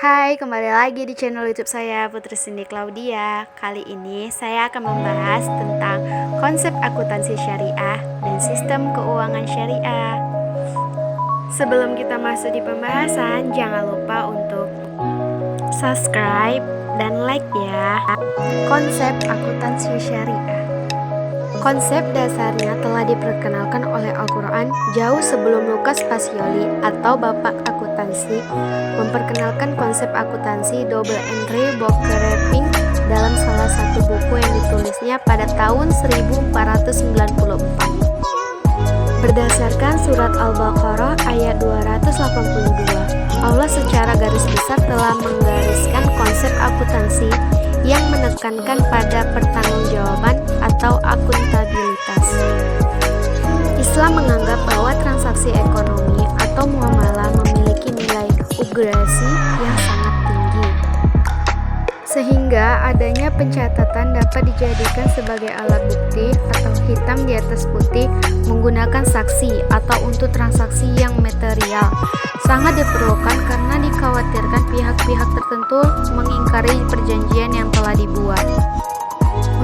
Hai, kembali lagi di channel YouTube saya, Putri Cindy Claudia. Kali ini saya akan membahas tentang konsep akuntansi syariah dan sistem keuangan syariah. Sebelum kita masuk di pembahasan, jangan lupa untuk subscribe dan like ya. Konsep akuntansi syariah. Konsep dasarnya telah diperkenalkan oleh Al-Quran jauh sebelum Lukas Pacioli atau Bapak Akuntansi memperkenalkan konsep akuntansi double entry bookkeeping dalam salah satu buku yang ditulisnya pada tahun 1494. Berdasarkan surat Al-Baqarah ayat 282, Allah secara garis besar telah menggariskan konsep akuntansi yang menekankan pada pertanggungjawaban atau akuntabilitas. Islam menganggap bahwa transaksi ekonomi atau muamalah memiliki nilai urgensi yang sangat tinggi, sehingga adanya pencatatan dapat dijadikan sebagai alat bukti atau hitam di atas putih menggunakan saksi atau untuk transaksi yang material. Sangat diperlukan karena dikhawatirkan pihak-pihak tertentu mengingkari perjanjian yang telah dibuat.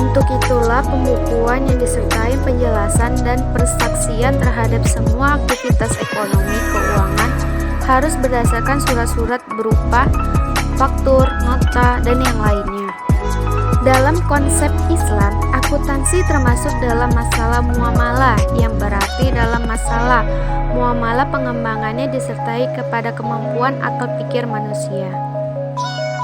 Untuk itulah pembukuan yang disertai penjelasan dan persaksian terhadap semua aktivitas ekonomi keuangan harus berdasarkan surat-surat berupa faktur, nota, dan yang lainnya. Dalam konsep Islam, akuntansi termasuk dalam masalah muamalah, yang berarti dalam masalah muamalah pengembangannya disertai kepada kemampuan akal pikir manusia.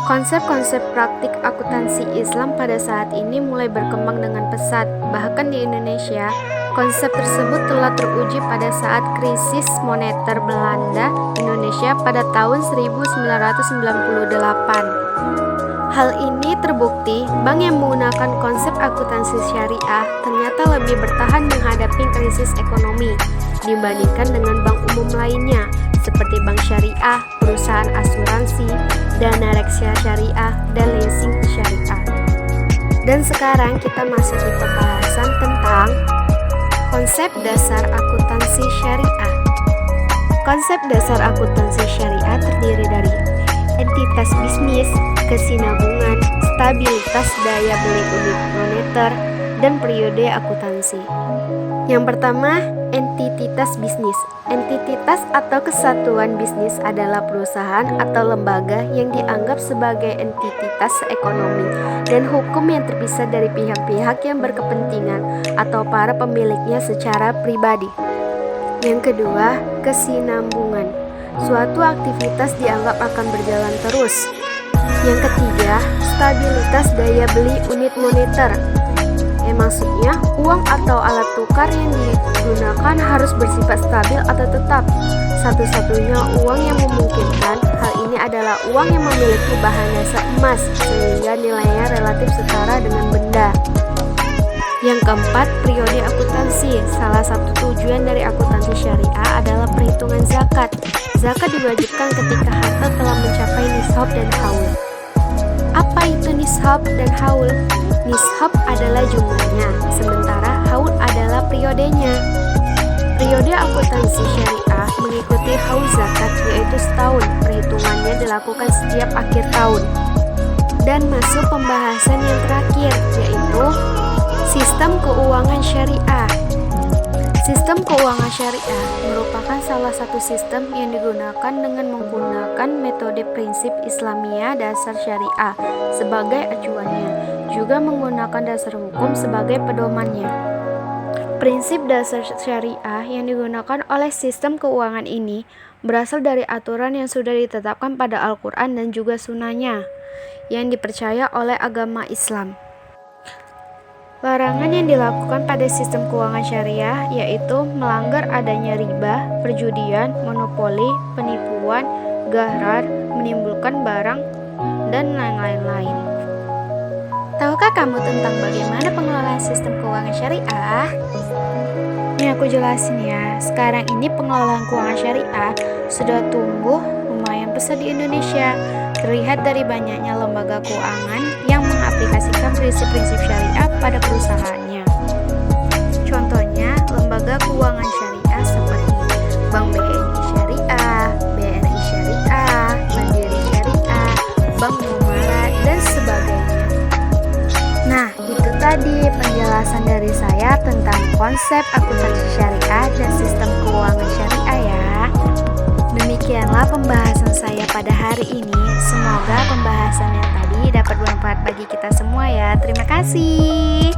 Konsep-konsep praktik akuntansi Islam pada saat ini mulai berkembang dengan pesat. Bahkan di Indonesia, konsep tersebut telah teruji pada saat krisis moneter Belanda Indonesia pada tahun 1998. Hal ini terbukti, bank yang menggunakan konsep akuntansi syariah ternyata lebih bertahan menghadapi krisis ekonomi dibandingkan dengan bank umum lainnya, seperti bank syariah, perusahaan asuransi, dana reksa syariah, dan leasing syariah. Dan sekarang kita masuk di pembahasan tentang konsep dasar akuntansi syariah. Konsep dasar akuntansi syariah terdiri dari entitas bisnis, kesinambungan, stabilitas daya beli unit moneter, dan periode akuntansi. Yang pertama, entitas bisnis. Entitas atau kesatuan bisnis adalah perusahaan atau lembaga yang dianggap sebagai entitas ekonomi dan hukum yang terpisah dari pihak-pihak yang berkepentingan atau para pemiliknya secara pribadi. Yang kedua, kesinambungan. Suatu aktivitas dianggap akan berjalan terus. Yang ketiga, stabilitas daya beli unit moneter. Maksudnya, uang atau alat tukar yang digunakan harus bersifat stabil atau tetap. Satu-satunya uang yang memungkinkan hal ini adalah uang yang memiliki bahan dasar emas, sehingga nilainya relatif setara dengan benda. Yang keempat, periode akuntansi. Salah satu tujuan dari akuntansi syariah adalah perhitungan zakat. Zakat diwajibkan ketika harta telah mencapai nishab dan haul. Apa itu nishab dan haul? Nishab adalah jumlahnya, sementara haul adalah periodenya. Periode akuntansi syariah mengikuti haul zakat, yaitu setahun. Perhitungannya dilakukan setiap akhir tahun. Dan masuk pembahasan yang terakhir, yaitu sistem keuangan syariah. Sistem keuangan syariah merupakan salah satu sistem yang digunakan dengan menggunakan metode prinsip Islamiyah dasar syariah sebagai acuannya, juga menggunakan dasar hukum sebagai pedomannya. Prinsip dasar syariah yang digunakan oleh sistem keuangan ini berasal dari aturan yang sudah ditetapkan pada Al-Quran dan juga sunnahnya yang dipercaya oleh agama Islam. Larangan yang dilakukan pada sistem keuangan syariah yaitu melanggar adanya riba, perjudian, monopoli, penipuan, gharar, menimbulkan barang, dan lain-lain. Tahukah kamu tentang bagaimana pengelolaan sistem keuangan syariah? Ini aku jelasin ya. Sekarang ini pengelolaan keuangan syariah sudah tumbuh lumayan pesat di Indonesia. Terlihat dari banyaknya lembaga keuangan yang mengaplikasikan prinsip-prinsip syariah pada perusahaannya. Contohnya, lembaga keuangan syariah seperti Bank BNI Syariah, BRI Syariah, Mandiri Syariah, bank muamalah, dan sebagainya. Nah, itu tadi penjelasan dari saya tentang konsep akuntansi syariah dan sistem keuangan syariah ya. Demikianlah pembahasan saya pada hari ini. Semoga pembahasan yang tadi dapat bermanfaat bagi kita semua ya. Terima kasih.